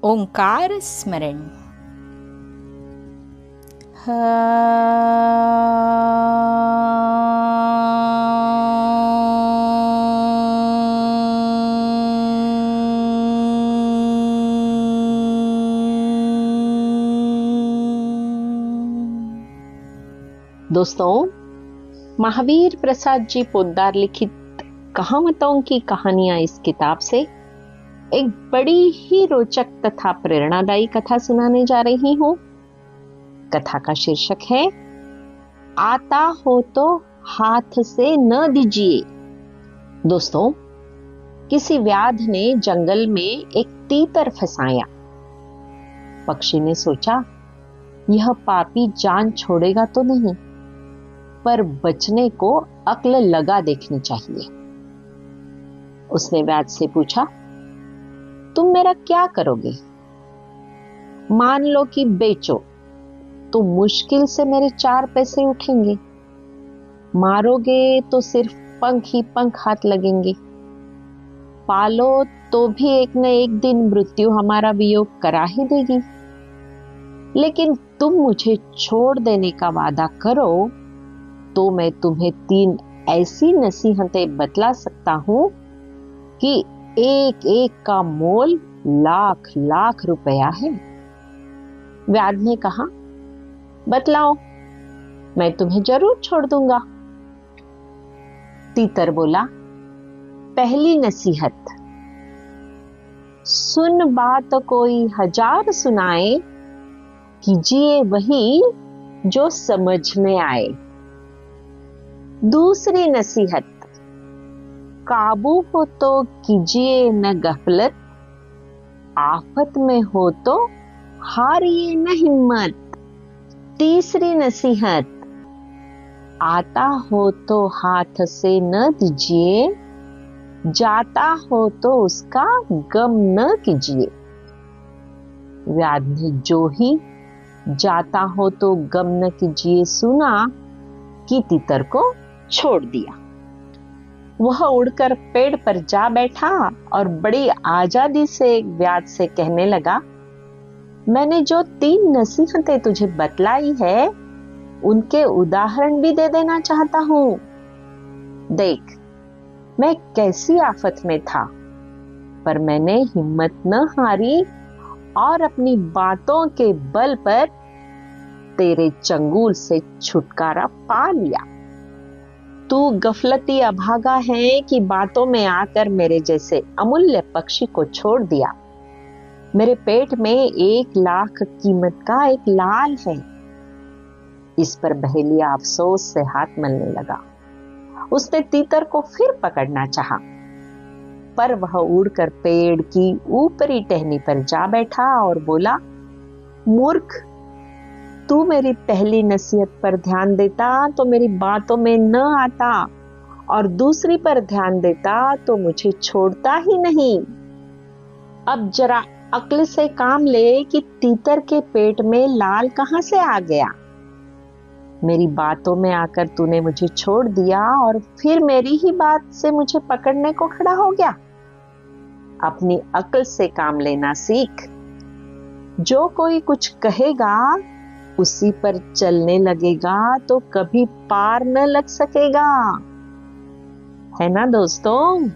ओंकार स्मरण। दोस्तों, महावीर प्रसाद जी पोद्दार लिखित कहावतों की कहानियां इस किताब से एक बड़ी ही रोचक तथा प्रेरणादायी कथा सुनाने जा रही हूं। कथा का शीर्षक है आता हो तो हाथ से न दीजिए। दोस्तों, किसी व्याध ने जंगल में एक तीतर फंसाया। पक्षी ने सोचा, यह पापी जान छोड़ेगा तो नहीं, पर बचने को अक्ल लगा देखनी चाहिए। उसने व्याध से पूछा, तुम मेरा क्या करोगे? मान लो कि बेचो तो मुश्किल से मेरे 4 पैसे उठेंगे, मारोगे तो सिर्फ पंख ही पंख हाथ लगेंगे, पालो तो भी एक न एक दिन मृत्यु हमारा वियोग करा ही देगी। लेकिन तुम मुझे छोड़ देने का वादा करो तो मैं तुम्हें 3 ऐसी नसीहतें बतला सकता हूं कि एक एक का मोल लाख लाख रुपया है। व्याध ने कहा, बतलाओ, मैं तुम्हें जरूर छोड़ दूंगा। तीतर बोला, पहली नसीहत, सुन बात कोई 1000 सुनाए, कीजिए वही जो समझ में आए। दूसरी नसीहत, काबू हो तो कीजिए न गफलत, आफत में हो तो हारिए न हिम्मत। तीसरी नसीहत, आता हो तो हाथ से न दीजिए, जाता हो तो उसका गम न कीजिए। व्याध ने जो ही जाता हो तो गम न कीजिए सुना कि तीतर को छोड़ दिया। वह उड़कर पेड़ पर जा बैठा और बड़ी आजादी से व्याध से कहने लगा, मैंने जो 3 नसीहतें तुझे बतलाई है उनके उदाहरण भी दे देना चाहता हूं। देख, मैं कैसी आफत में था, पर मैंने हिम्मत न हारी और अपनी बातों के बल पर तेरे चंगुल से छुटकारा पा लिया। तू गफलती अभागा है कि बातों में आकर मेरे जैसे अमूल्य पक्षी को छोड़ दिया। मेरे पेट में 1 लाख कीमत का एक लाल है। इस पर बहेलिया अफसोस से हाथ मलने लगा। उसने तीतर को फिर पकड़ना चाहा, पर वह उड़कर पेड़ की ऊपरी टहनी पर जा बैठा और बोला, मूर्ख, तू मेरी पहली नसीहत पर ध्यान देता तो मेरी बातों में न आता, और दूसरी पर ध्यान देता तो मुझे छोड़ता ही नहीं। अब जरा अक्ल से काम ले कि तीतर के पेट में लाल कहां से आ गया। मेरी बातों में आकर तूने मुझे छोड़ दिया और फिर मेरी ही बात से मुझे पकड़ने को खड़ा हो गया। अपनी अक्ल से काम लेना सीख। जो कोई कुछ कहेगा उसी पर चलने लगेगा तो कभी पार न लग सकेगा। है ना दोस्तों?